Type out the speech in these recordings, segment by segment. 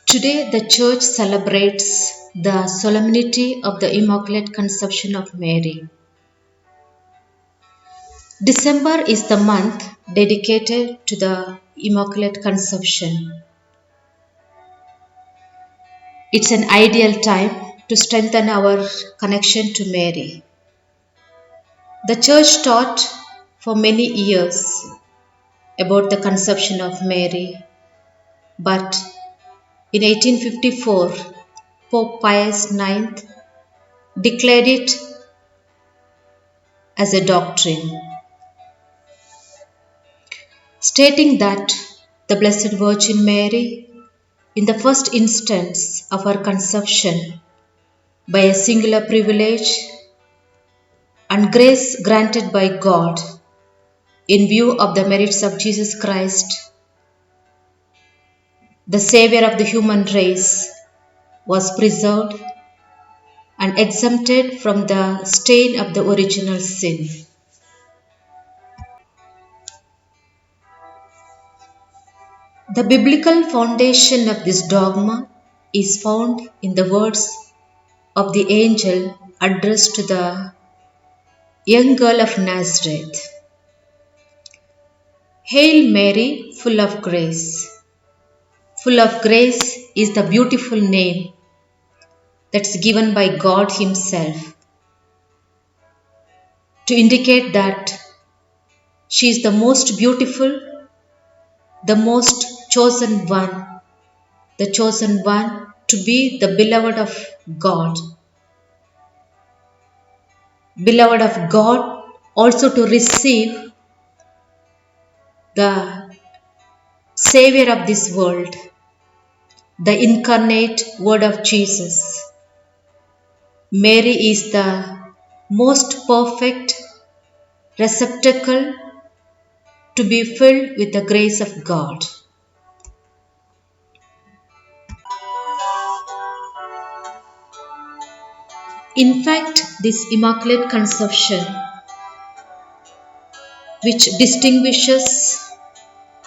Today, the Church celebrates the solemnity of the Immaculate Conception of Mary. December is the month dedicated to the Immaculate Conception. It's an ideal time to strengthen our connection to Mary. The Church taught for many years about the conception of Mary, but in 1854, Pope Pius IX declared it as a doctrine, stating that the Blessed Virgin Mary, in the first instance of her conception, by a singular privilege and grace granted by God, in view of the merits of Jesus Christ, the Savior of the human race, was preserved and exempted from the stain of the original sin. The biblical foundation of this dogma is found in the words of the angel addressed to the young girl of Nazareth. Hail Mary, full of grace. Full of grace is the beautiful name that's given by God Himself to indicate that she is the most beautiful, the most chosen one, the chosen one to be the beloved of God. Beloved of God, also to receive the Savior of this world, the incarnate Word of Jesus. Mary is the most perfect receptacle to be filled with the grace of God. In fact, this Immaculate Conception, which distinguishes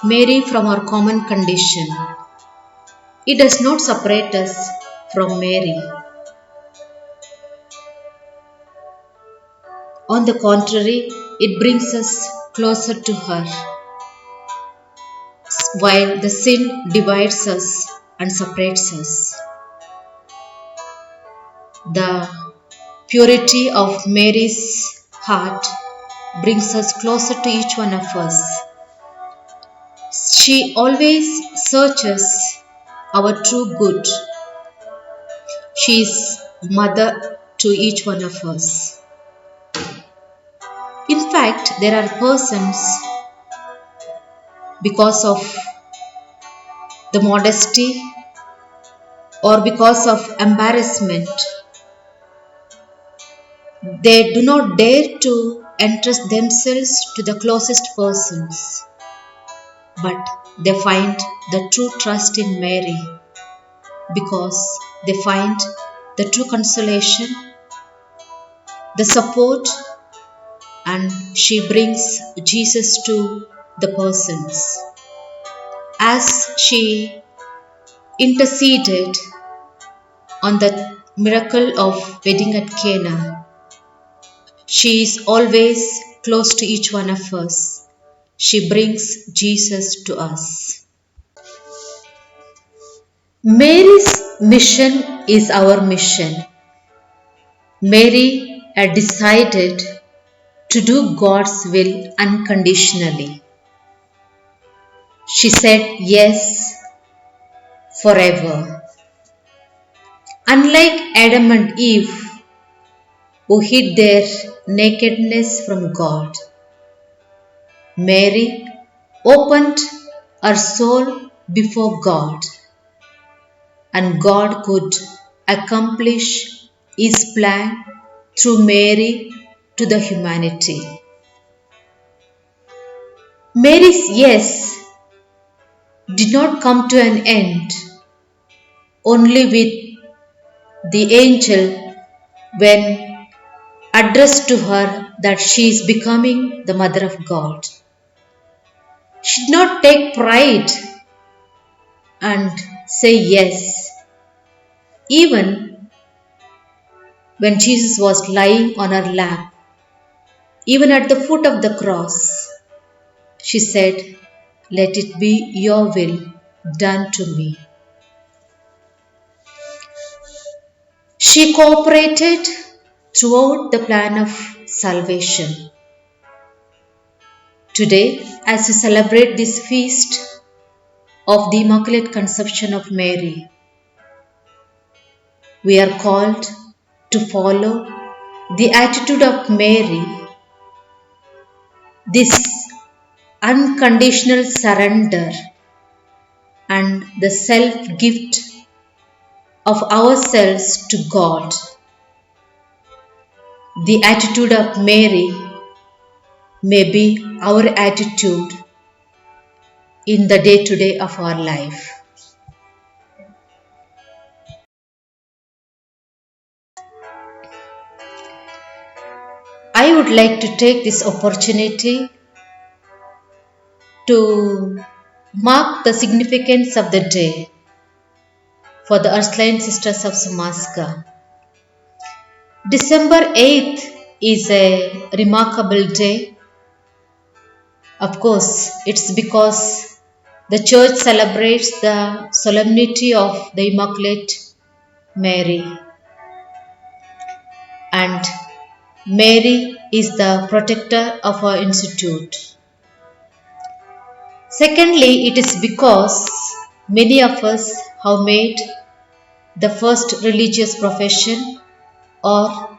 Mary from our common condition, it does not separate us from Mary. On the contrary, it brings us closer to her, while the sin divides us and separates us. The purity of Mary's heart brings us closer to each one of us. She always searches our true good. She is mother to each one of us. In fact, there are persons, because of the modesty or because of embarrassment, they do not dare to entrust themselves to the closest persons, but they find the true trust in Mary because they find the true consolation, the support, and she brings Jesus to the persons. As she interceded on the miracle of wedding at Cana, she is always close to each one of us. She brings Jesus to us. Mary's mission is our mission. Mary had decided to do God's will unconditionally. She said yes forever. Unlike Adam and Eve, who hid their nakedness from God, Mary opened her soul before God, and God could accomplish His plan through Mary to the humanity. Mary's yes did not come to an end only with the angel when addressed to her that she is becoming the mother of God. She did not take pride and say yes, even when Jesus was lying on her lap, even at the foot of the cross. She said, "Let it be your will done to me." She cooperated throughout the plan of salvation. Today, as we celebrate this feast of the Immaculate Conception of Mary, we are called to follow the attitude of Mary, this unconditional surrender and the self gift of ourselves to God. The attitude of Mary may be our attitude in the day to day of our life. I would like to take this opportunity to mark the significance of the day for the Ursuline Sisters of Samaska. December 8th is a remarkable day. Of course, it's because the Church celebrates the solemnity of the Immaculate Mary, and Mary is the protector of our institute. Secondly, it is because many of us have made the first religious profession or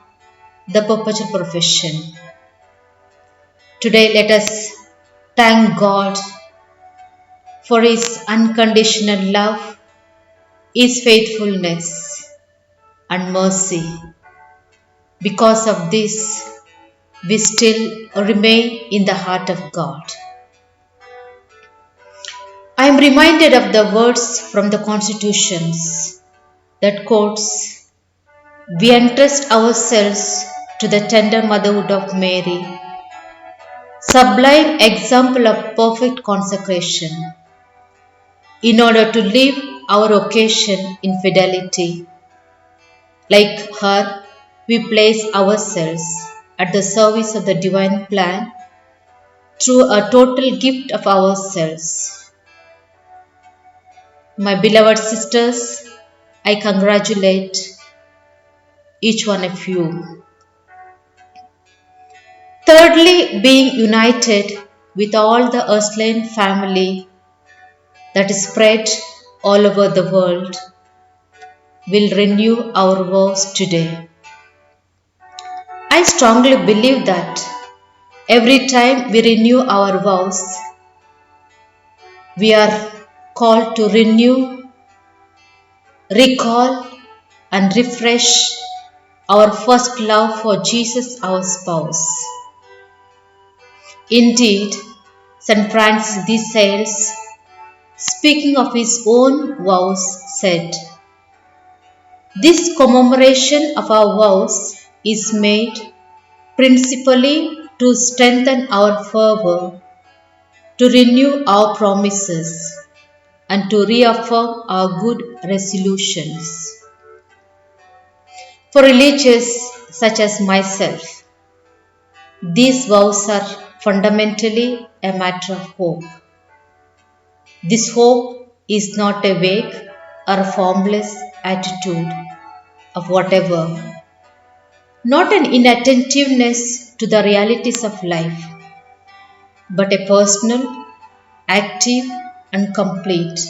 the perpetual profession. Today, let us thank God for His unconditional love, His faithfulness, and mercy. Because of this, we still remain in the heart of God. I am reminded of the words from the Constitutions that quotes, "We entrust ourselves to the tender motherhood of Mary, sublime example of perfect consecration, in order to live our occasion in fidelity. Like her, we place ourselves at the service of the divine plan through a total gift of ourselves." My beloved sisters, I congratulate each one of you. Thirdly, being united with all the Ursuline family that is spread all over the world will renew our vows today. I strongly believe that every time we renew our vows, we are called to renew, recall, and refresh our first love for Jesus, our spouse. Indeed, St. Francis de Sales, speaking of his own vows, said, "This commemoration of our vows is made principally to strengthen our fervour, to renew our promises, and to reaffirm our good resolutions." For religious such as myself, these vows are fundamentally a matter of hope. This hope is not a vague or formless attitude of whatever, not an inattentiveness to the realities of life, but a personal, active, and complete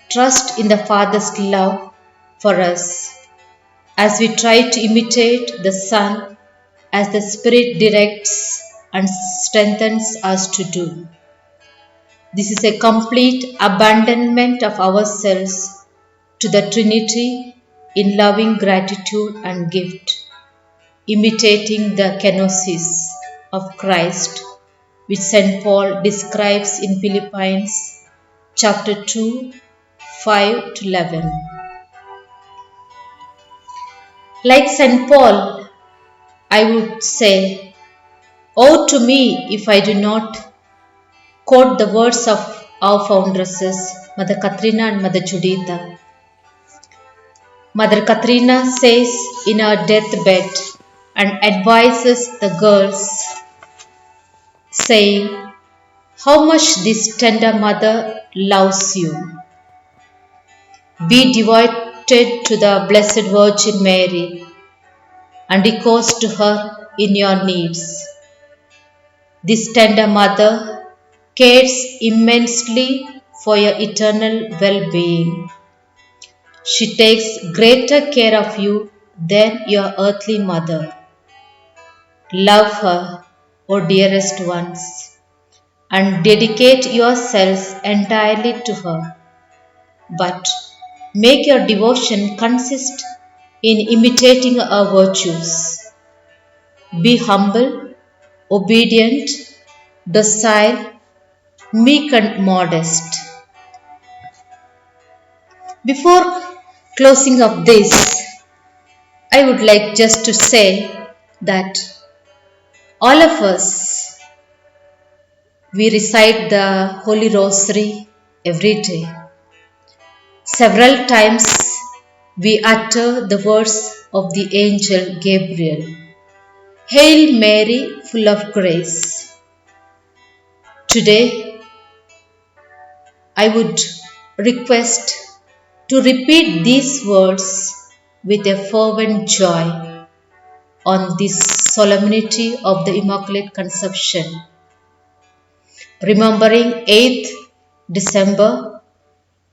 trust in the Father's love for us as we try to imitate the Son as the Spirit directs and strengthens us to do. This is a complete abandonment of ourselves to the Trinity in loving gratitude and gift, imitating the kenosis of Christ, which St. Paul describes in Philippians chapter 2, 5 to 11. Like St. Paul, I would say, "Woe to me if I do not quote the words of our foundresses, Mother Katrina and Mother Juditha. Mother Katrina says in her deathbed and advises the girls, saying, how much this tender mother loves you. Be devoted to the Blessed Virgin Mary and recourse to her in your needs. This tender mother cares immensely for your eternal well-being. She takes greater care of you than your earthly mother. Love her, O dearest ones, and dedicate yourselves entirely to her. But make your devotion consist in imitating her virtues. Be humble, obedient, docile, meek and modest. Before closing up this, I would like just to say that all of us, we recite the Holy Rosary every day. Several times we utter the words of the angel Gabriel. Hail Mary, full of grace. Today, I would request to repeat these words with a fervent joy on this solemnity of the Immaculate Conception, remembering 8th December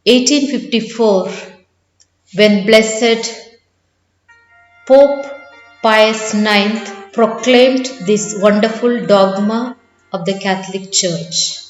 1854, when Blessed Pope Pius IX proclaimed this wonderful dogma of the Catholic Church.